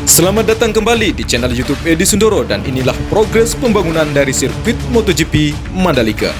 Selamat datang kembali di channel YouTube Edi Sundoro dan inilah progres pembangunan dari sirkuit MotoGP Mandalika.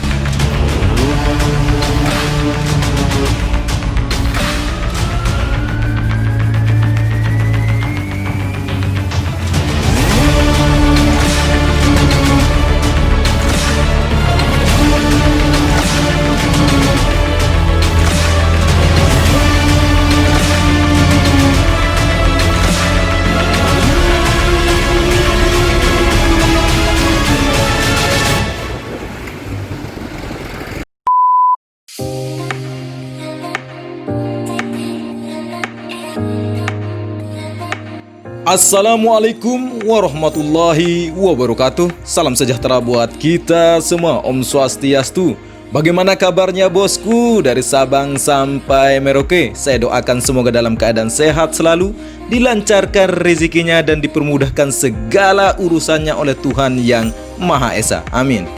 Assalamualaikum warahmatullahi wabarakatuh. Salam sejahtera buat kita semua. Om Swastiastu. Bagaimana kabarnya bosku? Dari Sabang sampai Merauke, saya doakan semoga dalam keadaan sehat selalu, dilancarkan rezekinya dan dipermudahkan segala urusannya oleh Tuhan yang Maha Esa. Amin.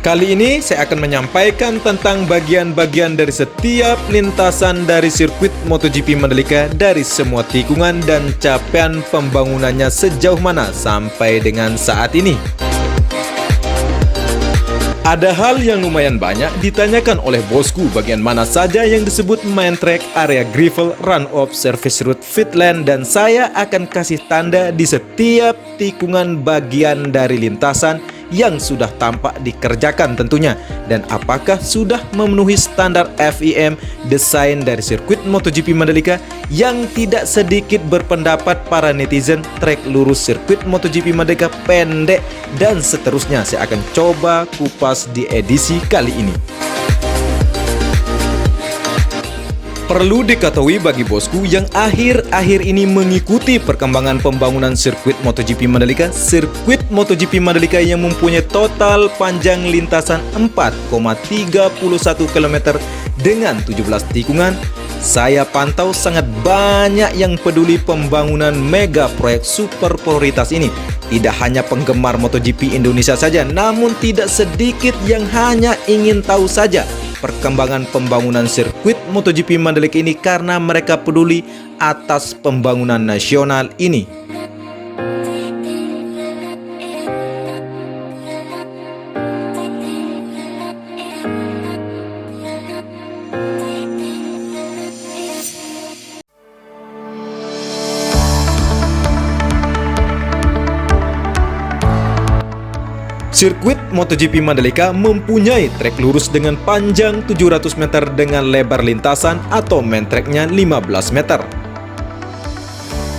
Kali ini saya akan menyampaikan tentang bagian-bagian dari setiap lintasan dari sirkuit MotoGP Mandalika, dari semua tikungan dan capaian pembangunannya sejauh mana sampai dengan saat ini. Ada hal yang lumayan banyak ditanyakan oleh bosku, bagian mana saja yang disebut main track, area gravel, run-off, service route, fitland, dan saya akan kasih tanda di setiap tikungan bagian dari lintasan yang sudah tampak dikerjakan tentunya, dan apakah sudah memenuhi standar FIM desain dari sirkuit MotoGP Mandalika. Yang tidak sedikit berpendapat para netizen, trek lurus sirkuit MotoGP Mandalika pendek, dan seterusnya. Saya akan coba kupas di edisi kali ini. Perlu diketahui bagi bosku yang akhir-akhir ini mengikuti perkembangan pembangunan sirkuit MotoGP Mandalika, sirkuit MotoGP Mandalika yang mempunyai total panjang lintasan 4,31 km dengan 17 tikungan. Saya pantau sangat banyak yang peduli pembangunan mega proyek super prioritas ini. Tidak hanya penggemar MotoGP Indonesia saja, namun tidak sedikit yang hanya ingin tahu saja perkembangan pembangunan sirkuit MotoGP Mandalika ini karena mereka peduli atas pembangunan nasional ini. Sirkuit MotoGP Mandalika mempunyai trek lurus dengan panjang 700 meter dengan lebar lintasan atau main tracknya 15 meter.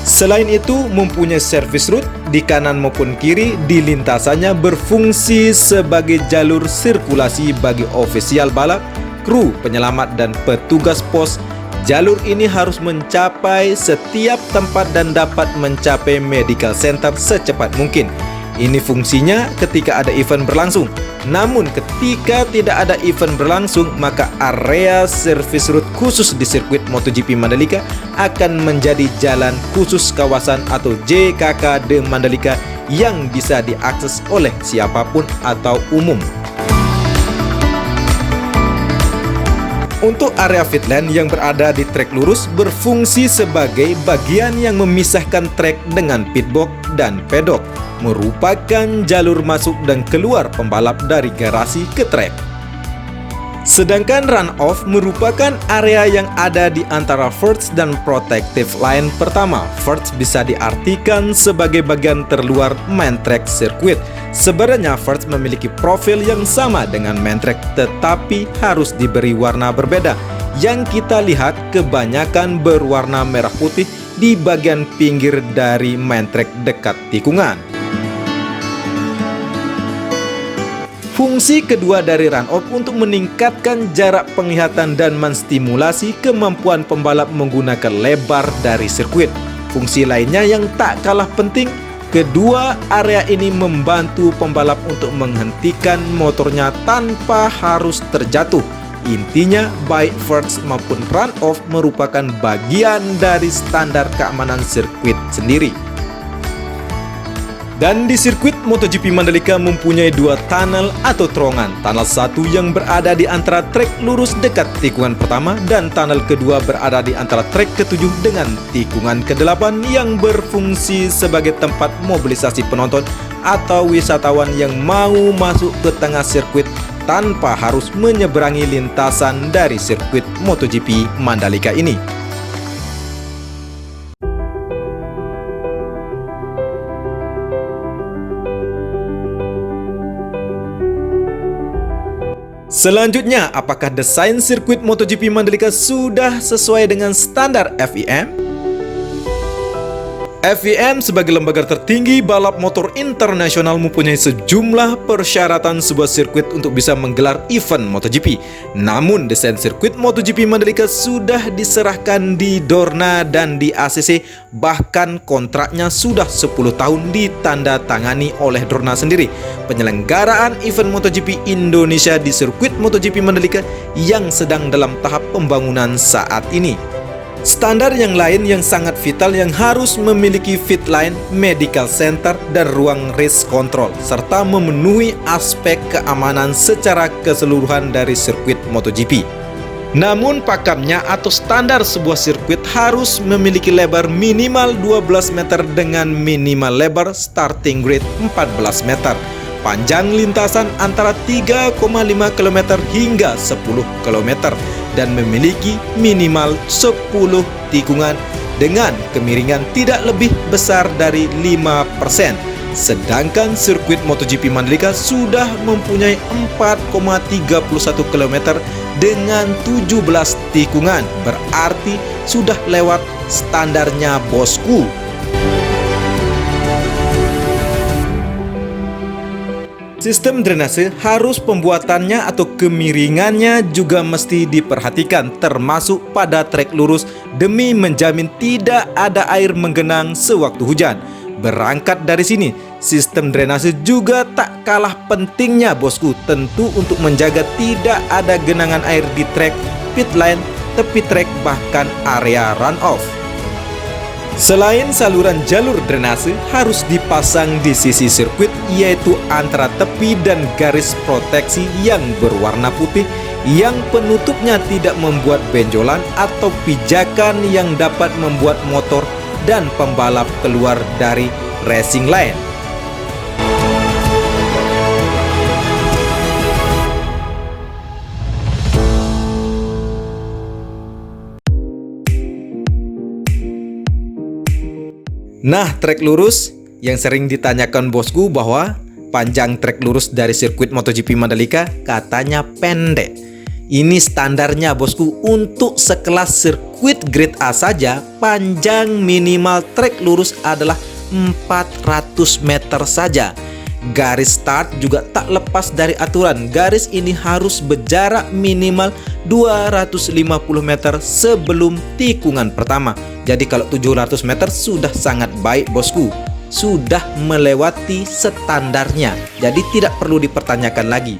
Selain itu mempunyai service route di kanan maupun kiri. Di lintasannya berfungsi sebagai jalur sirkulasi bagi ofisial balap, kru, penyelamat, dan petugas pos. Jalur ini harus mencapai setiap tempat dan dapat mencapai medical center secepat mungkin. Ini fungsinya ketika ada event berlangsung. Namun ketika tidak ada event berlangsung, maka area service route khusus di sirkuit MotoGP Mandalika akan menjadi jalan khusus kawasan atau JKK Mandalika yang bisa diakses oleh siapapun atau umum. Untuk area fitland yang berada di trek lurus berfungsi sebagai bagian yang memisahkan trek dengan pitbox dan pedok, merupakan jalur masuk dan keluar pembalap dari garasi ke trek. Sedangkan run-off merupakan area yang ada di antara first dan protective line pertama. First bisa diartikan sebagai bagian terluar main track sirkuit. Sebenarnya first memiliki profil yang sama dengan main track, tetapi harus diberi warna berbeda. Yang kita lihat kebanyakan berwarna merah putih di bagian pinggir dari main track dekat tikungan. Fungsi kedua dari run-off untuk meningkatkan jarak penglihatan dan menstimulasi kemampuan pembalap menggunakan lebar dari sirkuit. Fungsi lainnya yang tak kalah penting, kedua area ini membantu pembalap untuk menghentikan motornya tanpa harus terjatuh. Intinya, baik first maupun run-off merupakan bagian dari standar keamanan sirkuit sendiri. Dan di sirkuit MotoGP Mandalika mempunyai dua tunnel atau terowongan. Tunnel satu yang berada di antara trek lurus dekat tikungan pertama dan tunnel kedua berada di antara trek ke-7 dengan tikungan ke-8 yang berfungsi sebagai tempat mobilisasi penonton atau wisatawan yang mau masuk ke tengah sirkuit tanpa harus menyeberangi lintasan dari sirkuit MotoGP Mandalika ini. Selanjutnya, apakah desain sirkuit MotoGP Mandalika sudah sesuai dengan standar FIM? FIM sebagai lembaga tertinggi balap motor internasional mempunyai sejumlah persyaratan sebuah sirkuit untuk bisa menggelar event MotoGP. Namun, desain sirkuit MotoGP Mandalika sudah diserahkan di Dorna dan di ACC, bahkan kontraknya sudah 10 tahun ditandatangani oleh Dorna sendiri. Penyelenggaraan event MotoGP Indonesia di sirkuit MotoGP Mandalika yang sedang dalam tahap pembangunan saat ini. Standar yang lain yang sangat vital yang harus memiliki pit line, medical center, dan ruang race control, serta memenuhi aspek keamanan secara keseluruhan dari sirkuit MotoGP. Namun pakamnya atau standar sebuah sirkuit harus memiliki lebar minimal 12 meter dengan minimal lebar starting grid 14 meter. Panjang lintasan antara 3,5 km hingga 10 km dan memiliki minimal 10 tikungan dengan kemiringan tidak lebih besar dari 5%. Sedangkan sirkuit MotoGP Mandalika sudah mempunyai 4,31 km dengan 17 tikungan, berarti sudah lewat standarnya bosku. Sistem drainase harus pembuatannya atau kemiringannya juga mesti diperhatikan, termasuk pada trek lurus demi menjamin tidak ada air menggenang sewaktu hujan. Berangkat dari sini, sistem drainase juga tak kalah pentingnya bosku, tentu untuk menjaga tidak ada genangan air di trek, pit line, tepi trek, bahkan area runoff. Selain saluran jalur drainase harus dipasang di sisi sirkuit, yaitu antara tepi dan garis proteksi yang berwarna putih yang penutupnya tidak membuat benjolan atau pijakan yang dapat membuat motor dan pembalap keluar dari racing line. Nah, trek lurus yang sering ditanyakan bosku bahwa panjang trek lurus dari sirkuit MotoGP Mandalika katanya pendek. Ini standarnya bosku, untuk sekelas sirkuit grade A saja panjang minimal trek lurus adalah 400 meter saja. Garis start juga tak lepas dari aturan. Garis ini harus berjarak minimal 250 meter sebelum tikungan pertama. Jadi kalau 700 meter sudah sangat baik bosku, sudah melewati standarnya, jadi tidak perlu dipertanyakan lagi.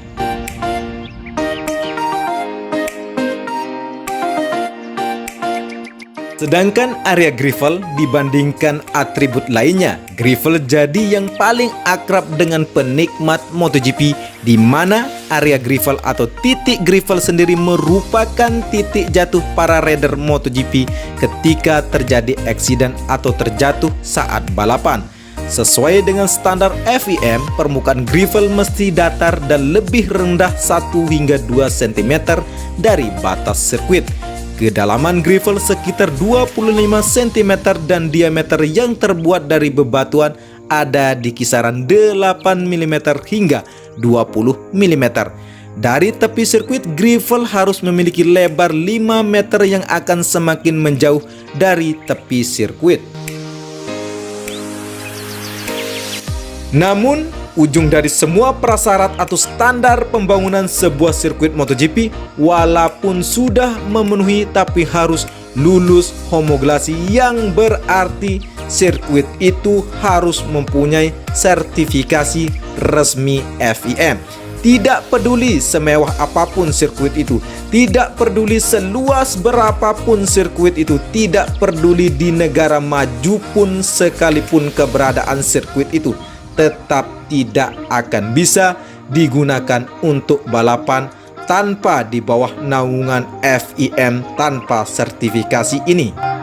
Sedangkan area gravel dibandingkan atribut lainnya, gravel jadi yang paling akrab dengan penikmat MotoGP, di mana area gravel atau titik gravel sendiri merupakan titik jatuh para rider MotoGP ketika terjadi eksiden atau terjatuh saat balapan. Sesuai dengan standar FIM, permukaan gravel mesti datar dan lebih rendah 1 hingga 2 cm dari batas sirkuit. Kedalaman gravel sekitar 25 cm dan diameter yang terbuat dari bebatuan ada di kisaran 8 mm hingga 20 mm. Dari tepi sirkuit, gravel harus memiliki lebar 5 meter yang akan semakin menjauh dari tepi sirkuit. Namun, ujung dari semua prasyarat atau standar pembangunan sebuah sirkuit MotoGP, walaupun sudah memenuhi tapi harus lulus homologasi, yang berarti sirkuit itu harus mempunyai sertifikasi resmi FIM. Tidak peduli semewah apapun sirkuit itu, tidak peduli seluas berapapun sirkuit itu, tidak peduli di negara maju pun sekalipun keberadaan sirkuit itu, tetap tidak akan bisa digunakan untuk balapan tanpa di bawah naungan FIM tanpa sertifikasi ini.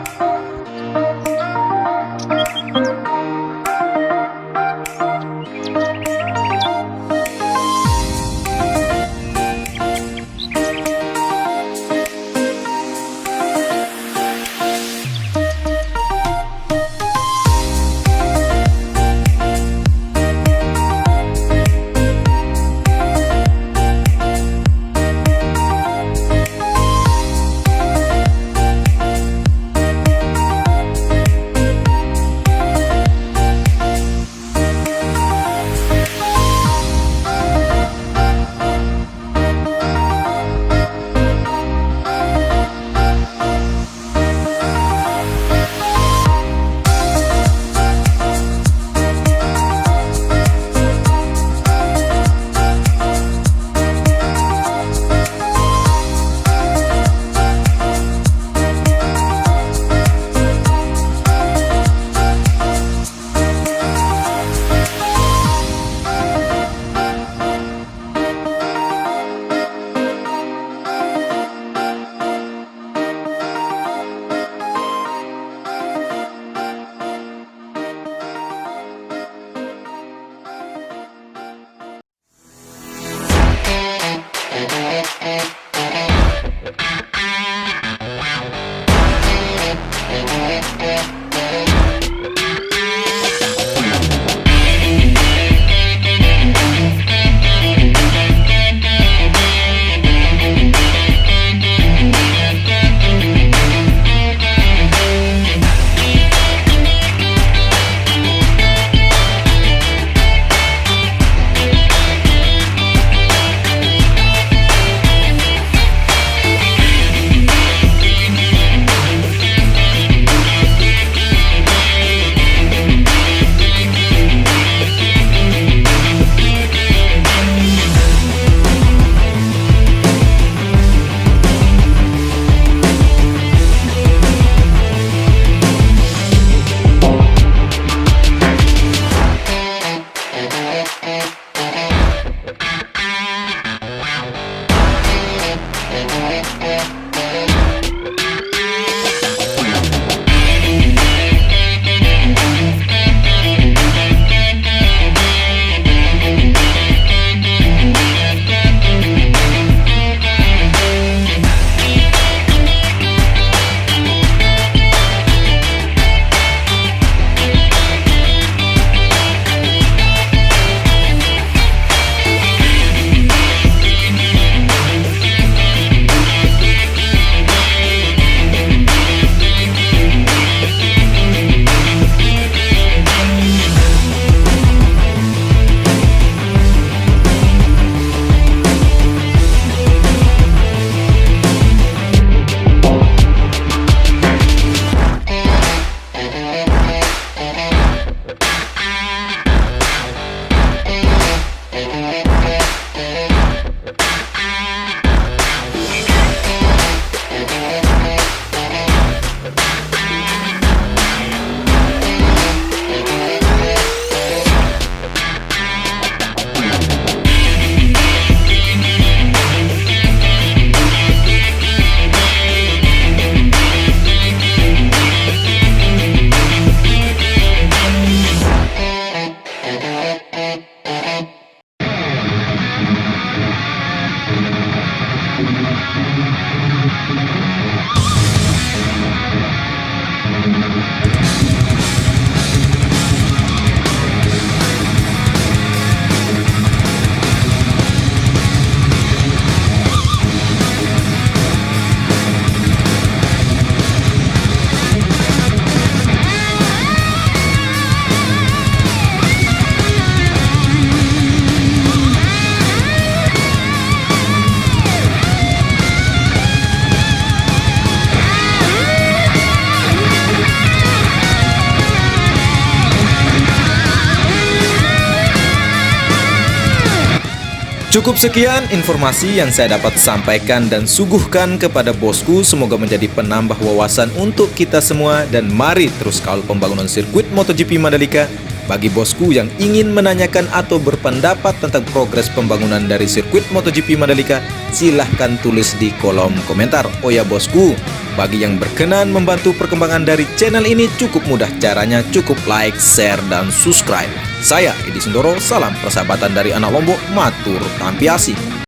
Cukup sekian informasi yang saya dapat sampaikan dan suguhkan kepada bosku. Semoga menjadi penambah wawasan untuk kita semua, dan mari terus kawal pembangunan sirkuit MotoGP Mandalika Bagi bosku yang ingin menanyakan atau berpendapat tentang progres pembangunan dari sirkuit MotoGP Mandalika, silahkan tulis di kolom komentar. Oh ya bosku, bagi yang berkenan membantu perkembangan dari channel ini cukup mudah caranya, cukup like, share, dan subscribe. Saya Edi Sindoro, salam persahabatan dari anak Lombok, matur tampiasi.